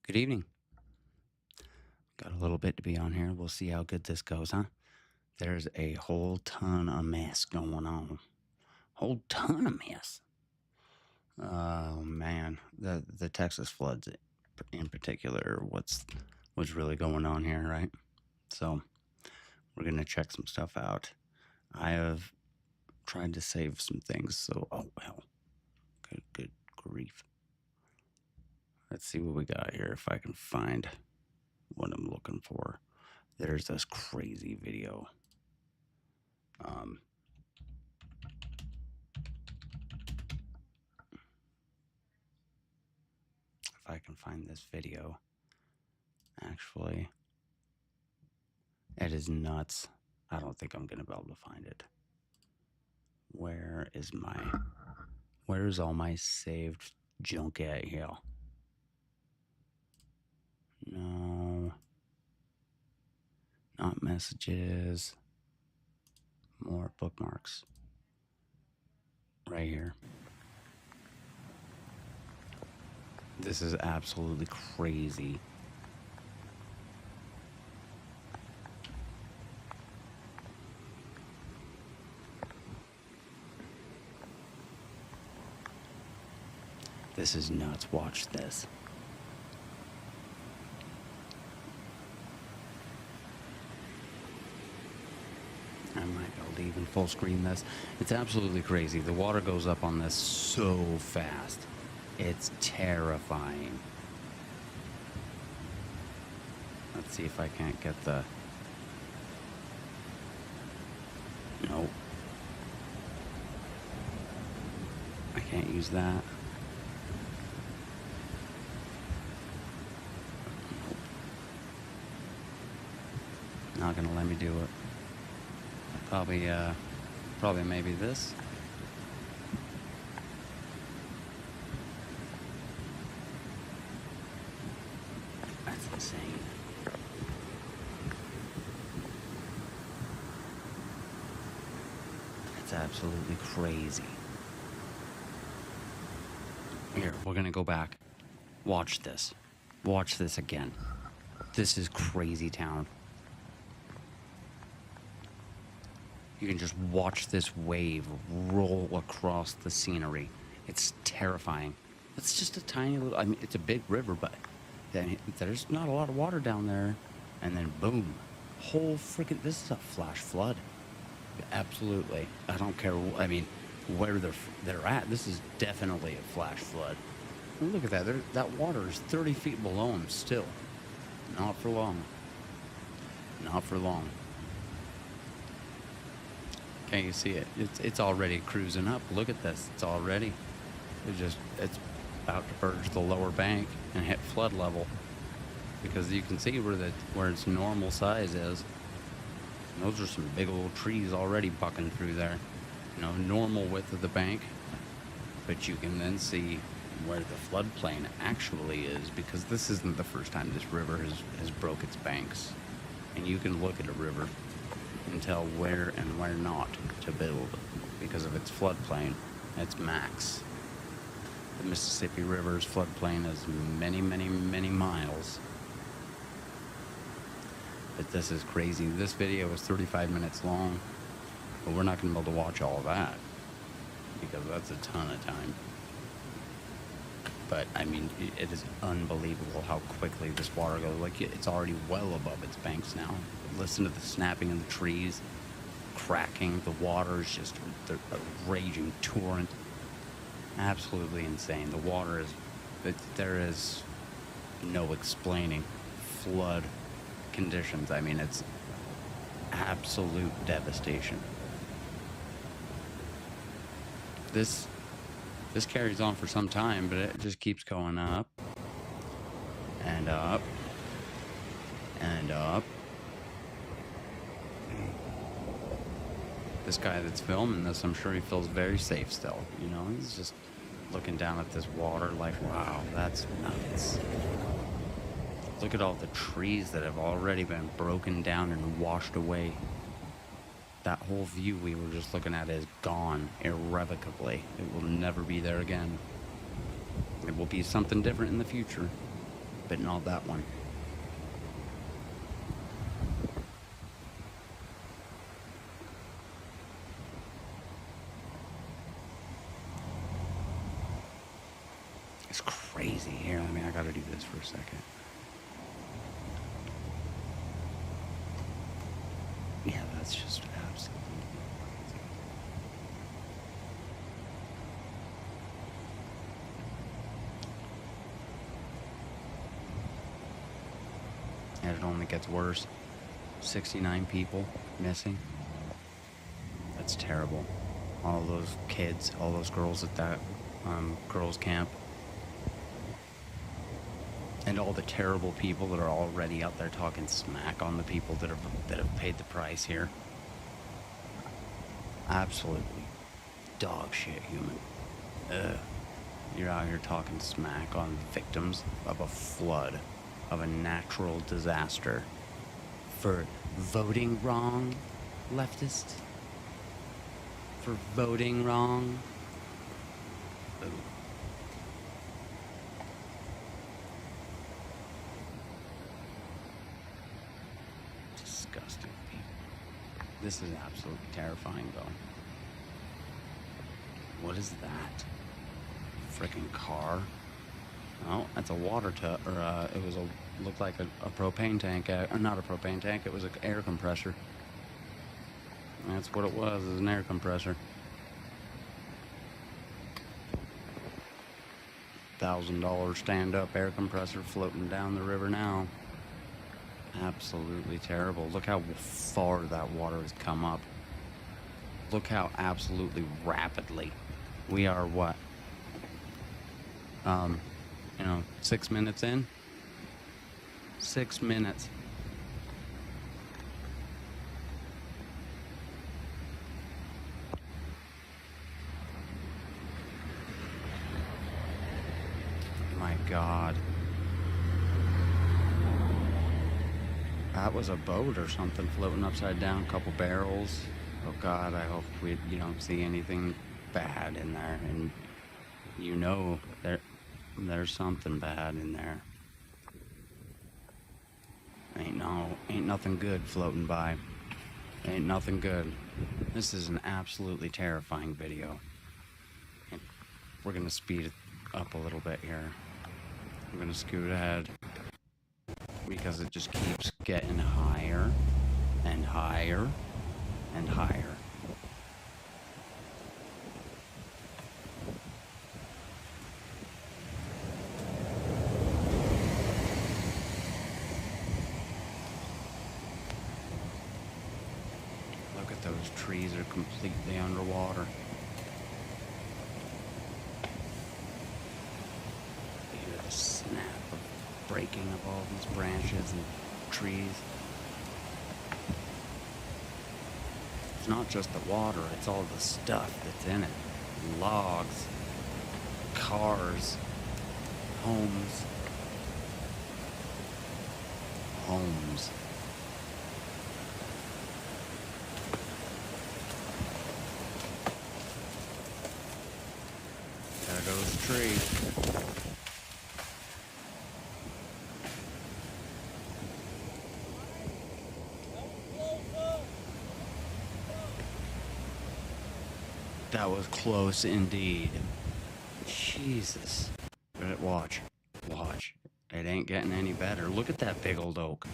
Good evening. Got a little bit to be on here. We'll see how good this goes, huh? There's a whole ton of mess going on. Whole ton of mess. Oh man, the Texas floods in particular. What's really going on here, right? So we're gonna check some stuff out. I have tried to save some things. So well, good grief. Let's see what we got here. If I can find what I'm looking for. There's this crazy video. Um, if I can find this video, actually, it is nuts. I don't think I'm gonna be able to find it. Where's all my saved junk at here? No, not messages. More bookmarks. Right here. This is absolutely crazy. This is nuts. Watch this. I might be able to even full screen this. It's absolutely crazy. The water goes up on this so fast. It's terrifying. Let's see if I can't get the... Nope. I can't use that. Nope. Not gonna let me do it. Probably maybe this. That's insane. That's absolutely crazy. Here, we're gonna go back. Watch this. Watch this again. This is crazy town. You can just watch this wave roll across the scenery. It's terrifying. It's just a tiny little, I mean, it's a big river, but there's not a lot of water down there. And then boom, whole freaking, this is a flash flood. Absolutely. I don't care, I mean, where they're at. This is definitely a flash flood. And look at that, that water is 30 feet below them still. Not for long. Not for long. Can you see it? It's already cruising up. Look at this. It's already. It's about to verge the lower bank and hit flood level, because you can see where its normal size is. And those are some big old trees already bucking through there. You know, normal width of the bank, but you can then see where the floodplain actually is, because this isn't the first time this river has broke its banks. And you can look at a river and tell where and where not to build because of its floodplain, its max. The Mississippi River's floodplain is many, many, many miles. But this is crazy. This video is 35 minutes long, but we're not going to be able to watch all of that because that's a ton of time. But I mean, it is unbelievable how quickly this water goes. Like, it's already well above its banks now. Listen to the snapping of the trees, cracking. The water is just a raging torrent. Absolutely insane. The water is, there is no explaining flood conditions. I mean, it's absolute devastation. This carries on for some time, but it just keeps going up and up and up. This guy that's filming this, I'm sure he feels very safe still. You know, he's just looking down at this water like, wow, that's nuts. Look at all the trees that have already been broken down and washed away. That whole view we were just looking at is gone irrevocably. It will never be there again. It will be something different in the future, but not that one. It's crazy here. I mean, I gotta do this for a second. Yeah, that's just absolutely crazy. And it only gets worse. 69 people missing. That's terrible. All those kids, all those girls at that girls' camp. And all the terrible people that are already out there talking smack on the people that have paid the price here. Absolutely dog shit human. Ugh. You're out here talking smack on victims of a flood, of a natural disaster, for voting wrong, leftists? For voting wrong? Ugh. Disgusting people. This is absolutely terrifying, though. What is that? Freaking car? Oh, that's a water tub, or it was looked like a propane tank. Not a propane tank. It was an air compressor. That's what it was. It was an air compressor. $1,000 stand-up air compressor floating down the river now. Absolutely terrible. Look how far that water has come up. Look how absolutely rapidly. We are what? 6 minutes in? 6 minutes. My God. That was a boat or something floating upside down, a couple barrels. Oh God, I hope you don't see anything bad in there. And you know there's something bad in there. Ain't nothing good floating by. Ain't nothing good. This is an absolutely terrifying video. And we're gonna speed it up a little bit here. I'm gonna scoot ahead because it just keeps getting higher and higher and higher. Look at those trees are completely underwater. You hear the snap of breaking of all these branches and trees. It's not just the water, it's all the stuff that's in it. Logs, cars, homes. There goes the tree. That was close indeed. Jesus. But watch. It ain't getting any better. Look at that big old oak.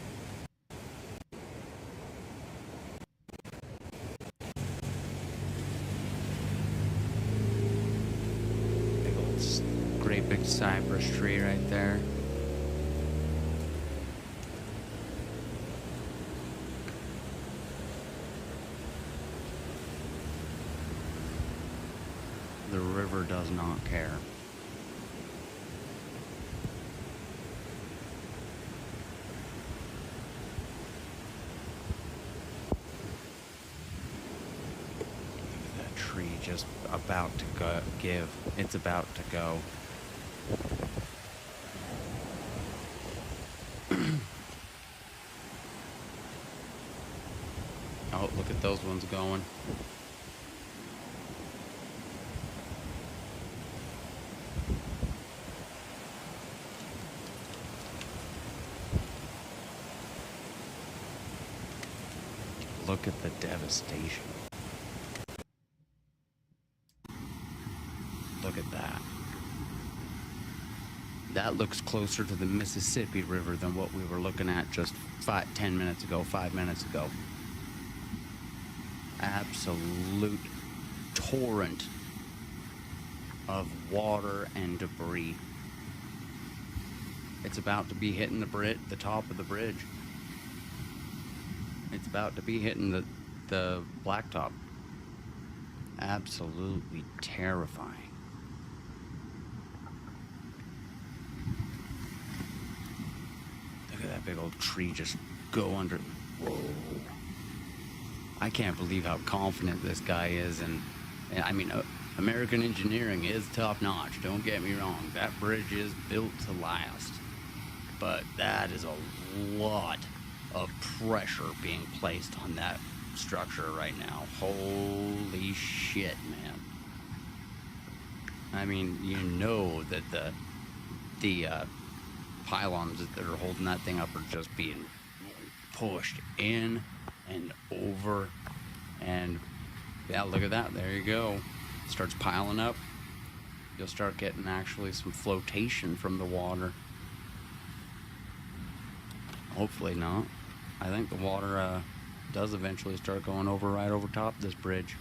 Great big cypress tree right there. The river does not care. That tree just about to give. It's about to go. Oh, look at those ones going. Look at the devastation. Look at that. That looks closer to the Mississippi River than what we were looking at just 5 minutes ago. Absolute torrent of water and debris. It's about to be hitting the top of the bridge. It's about to be hitting the blacktop. Absolutely terrifying. Look at that big old tree just go under. Whoa. I can't believe how confident this guy is. And I mean, American engineering is top notch. Don't get me wrong. That bridge is built to last. But that is a lot of pressure being placed on that structure right now. Holy shit, man. I mean, you know that the pylons that are holding that thing up are just being pushed in and over. And yeah, look at that. There you go. It starts piling up. You'll start getting actually some flotation from the water. Hopefully not. I think the water does eventually start going right over top of this bridge.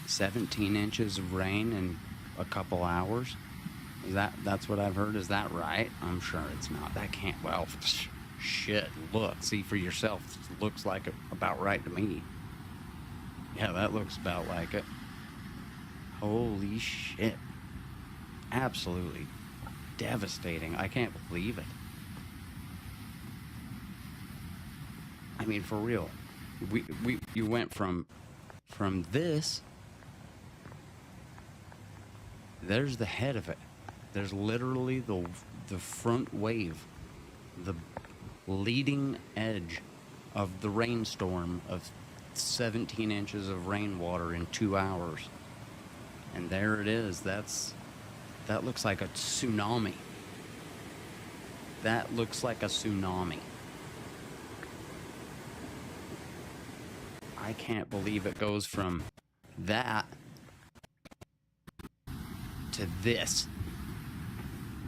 "17 inches of rain in a couple hours." That's what I've heard? Is that right? I'm sure it's not. That can't. Well, shit. Look, see for yourself. It looks like it about right to me. Yeah, that looks about like it. Holy shit. Absolutely devastating. I can't believe it. I mean, for real. You went from this. There's the head of it. There's literally the front wave, the leading edge of the rainstorm of 17 inches of rainwater in 2 hours. And there it is. That looks like a tsunami. That looks like a tsunami. I can't believe it goes from that to this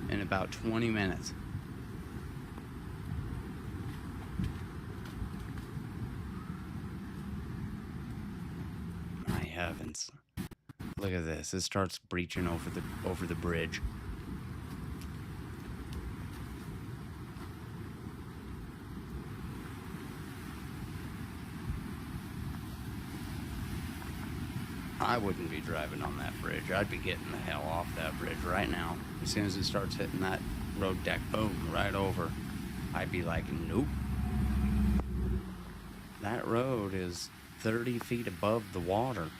in about 20 minutes. My heavens. Look at this. It starts breaching over the bridge. I wouldn't be driving on that bridge. I'd be getting the hell off that bridge right now. As soon as it starts hitting that road deck, boom, right over. I'd be like, nope. That road is 30 feet above the water.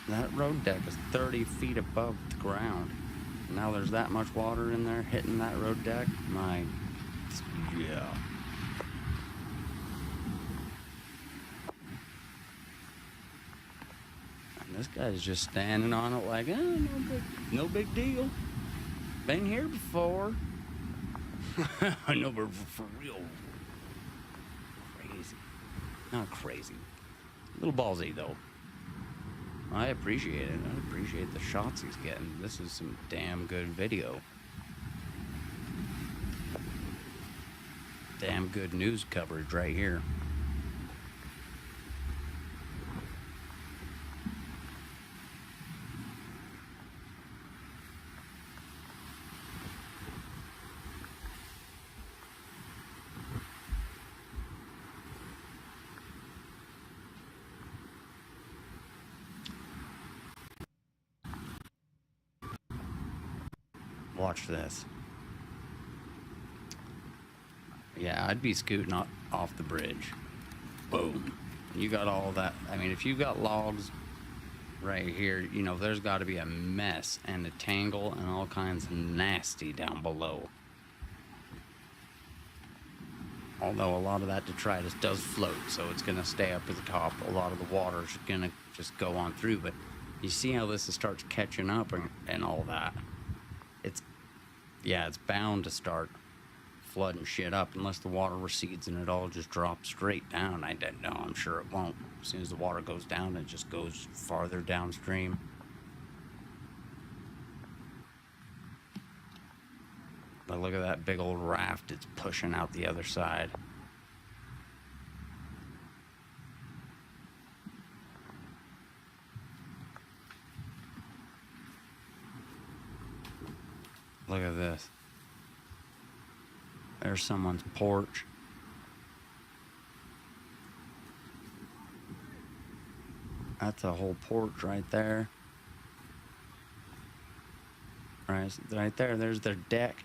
That road deck is 30 feet above the ground. Now there's that much water in there hitting that road deck. Yeah. And this guy's just standing on it like, no big deal. Been here before. No, but for real. Crazy. Not crazy. A little ballsy, though. I appreciate it. I appreciate the shots he's getting. This is some damn good video. Damn good news coverage right here. Watch this. Yeah, I'd be scooting off the bridge. Boom. You got all that. I mean, if you got logs right here, you know, there's got to be a mess and a tangle and all kinds of nasty down below. Although a lot of that detritus does float, so it's going to stay up at the top. A lot of the water is going to just go on through. But you see how this starts catching up and all that. It's bound to start flooding shit up unless the water recedes and it all just drops straight down. I don't know. I'm sure it won't. As soon as the water goes down, it just goes farther downstream. But look at that big old raft. It's pushing out the other side. Look at this. There's someone's porch. That's a whole porch right there. Right there, there's their deck.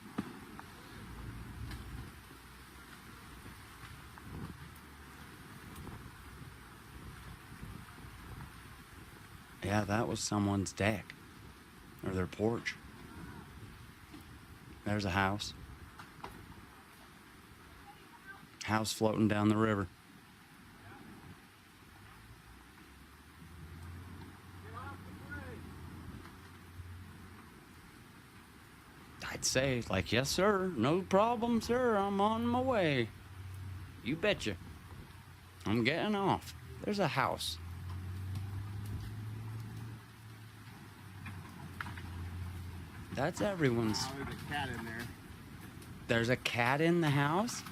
Yeah, that was someone's deck. Or their porch. There's a house. House floating down the river. I'd say, like, yes, sir. No problem, sir. I'm on my way. You betcha. I'm getting off. There's a house. That's everyone's. Oh, there's a cat in there. There's a cat in the house?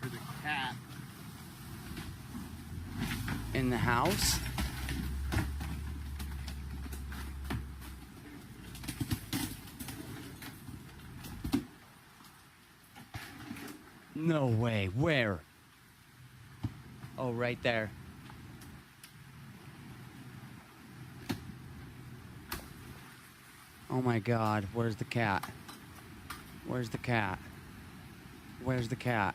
There's a cat. In the house? No way. Where? Oh, right there. Oh my God. Where's the cat? Where's the cat? Where's the cat?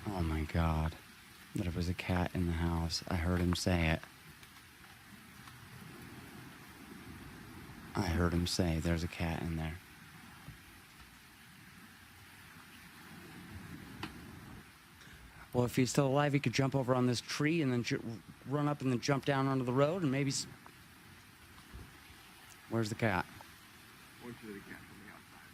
Oh my God. There was a cat in the house. I heard him say it. I heard him say there's a cat in there. Well, if he's still alive, he could jump over on this tree and then run up and then jump down onto the road and maybe... Where's the cat? Went to the cat from the outside.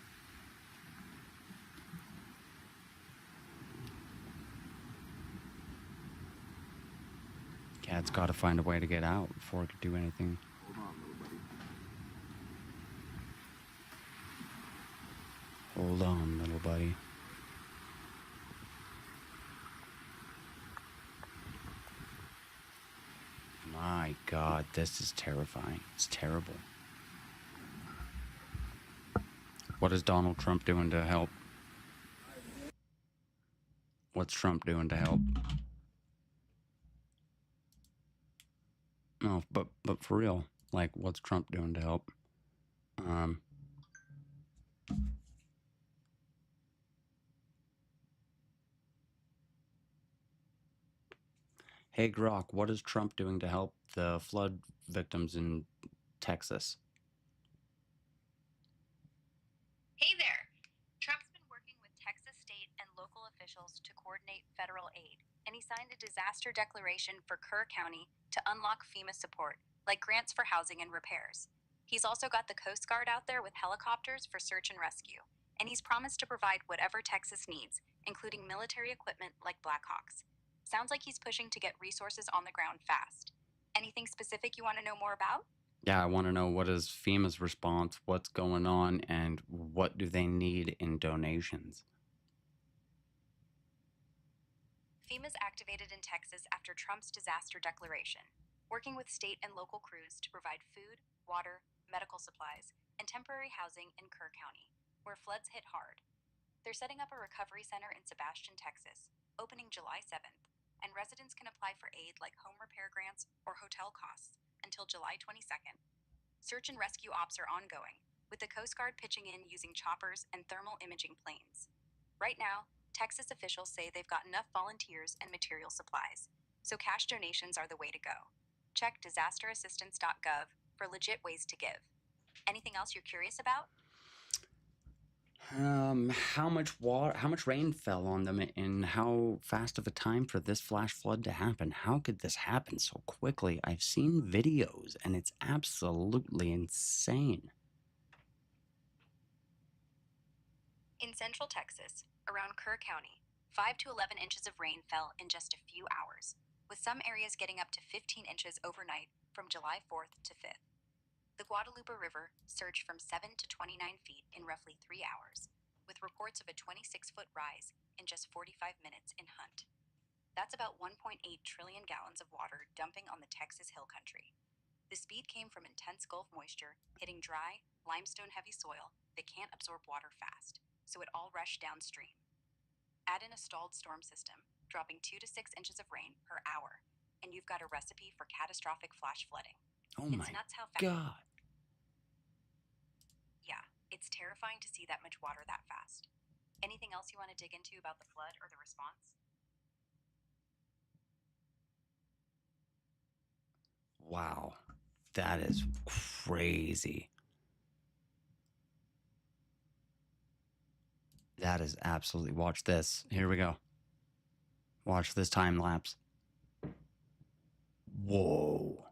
Cat's got to find a way to get out before it could do anything. Hold on, little buddy. Hold on, little buddy. My God, this is terrifying. It's terrible. What is Donald Trump doing to help? What's Trump doing to help? No, but for real, like, what's Trump doing to help? Hey, Grok, what is Trump doing to help the flood victims in Texas? Hey there! Trump's been working with Texas state and local officials to coordinate federal aid, and he signed a disaster declaration for Kerr County to unlock FEMA support, like grants for housing and repairs. He's also got the Coast Guard out there with helicopters for search and rescue, and he's promised to provide whatever Texas needs, including military equipment like Blackhawks. Sounds like he's pushing to get resources on the ground fast. Anything specific you want to know more about? Yeah, I want to know what is FEMA's response, what's going on, and what do they need in donations? FEMA's activated in Texas after Trump's disaster declaration, working with state and local crews to provide food, water, medical supplies, and temporary housing in Kerr County, where floods hit hard. They're setting up a recovery center in Sebastian, Texas, opening July 7th, and residents can apply for aid like home repair grants or hotel costs until July 22nd. Search and rescue ops are ongoing, with the Coast Guard pitching in using choppers and thermal imaging planes. Right now, Texas officials say they've got enough volunteers and material supplies, so cash donations are the way to go. Check disasterassistance.gov for legit ways to give. Anything else you're curious about? How much water, how much rain fell on them, and how fast of a time for this flash flood to happen? How could this happen so quickly? I've seen videos, and it's absolutely insane. In central Texas, around Kerr County, 5 to 11 inches of rain fell in just a few hours, with some areas getting up to 15 inches overnight from July 4th to 5th. The Guadalupe River surged from 7 to 29 feet in roughly 3 hours, with reports of a 26-foot rise in just 45 minutes in Hunt. That's about 1.8 trillion gallons of water dumping on the Texas Hill Country. The speed came from intense Gulf moisture hitting dry, limestone-heavy soil that can't absorb water fast, so it all rushed downstream. Add in a stalled storm system, dropping 2 to 6 inches of rain per hour, and you've got a recipe for catastrophic flash flooding. Oh It's my nuts how fast. God. Yeah, it's terrifying to see that much water that fast. Anything else you want to dig into about the flood or the response? Wow. That is crazy. That is absolutely. Watch this. Here we go. Watch this time lapse. Whoa.